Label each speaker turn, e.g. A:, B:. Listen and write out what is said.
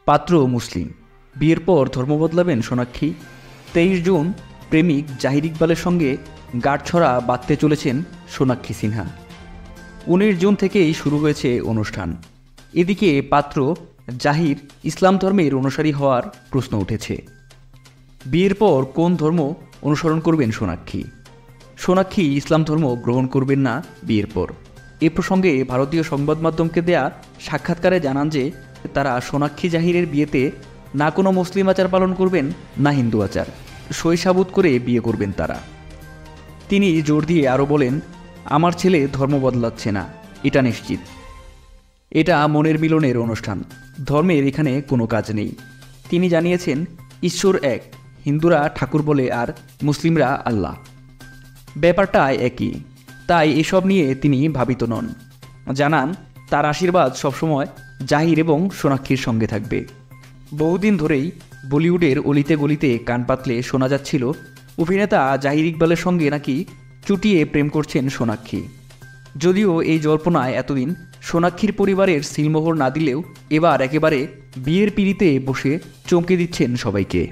A: পাত্র মুসলিম, বিয়ের পর ধর্ম বদলাবেন সোনাক্ষী। 23 জুন প্রেমিক জাহির ইকবালের সঙ্গে গাঁটছড়া বাঁধতে চলেছেন সোনাক্ষী সিনহা। 19 জুন থেকেই শুরু হয়েছে অনুষ্ঠান। এদিকে পাত্র জাহির ইসলাম ধর্মের অনুসারী হওয়ার প্রশ্ন উঠেছে। বিয়ের পর কোন ধর্ম অনুসরণ করবেন সোনাক্ষী? সোনাক্ষী ইসলাম ধর্ম গ্রহণ করবেন না বিয়ের পর। এ প্রসঙ্গে ভারতীয় সংবাদ মাধ্যমকে দেয়া সাক্ষাৎকারে জানান যে তারা সোনাক্ষী জাহিরের বিয়েতে না কোনো মুসলিম আচার পালন করবেন, না হিন্দু আচার, সই সাবুত করে বিয়ে করবেন তারা। তিনি জোর দিয়ে আরও বলেন, আমার ছেলে ধর্ম বদলাচ্ছে না, এটা নিশ্চিত। এটা মনের মিলনের অনুষ্ঠান, ধর্মের এখানে কোনো কাজ নেই। তিনি জানিয়েছেন, ঈশ্বর এক, হিন্দুরা ঠাকুর বলে আর মুসলিমরা আল্লাহ, ব্যাপারটা একই। তাই এসব নিয়ে তিনি ভাবিত নন। জানান, তার আশীর্বাদ সবসময় জাহির এবং সোনাক্ষীর সঙ্গে থাকবে। বহুদিন ধরেই বলিউডের অলিতে গলিতে কান পাতলে শোনা যাচ্ছিল অভিনেতা জাহির ইকবালের সঙ্গে নাকি চুটিয়ে প্রেম করছেন সোনাক্ষী। যদিও এই জল্পনায় এতদিন সোনাক্ষীর পরিবারের সিলমোহর না দিলেও এবার একেবারে বিয়ের পিঁড়িতে বসে চমকে দিচ্ছেন সবাইকে।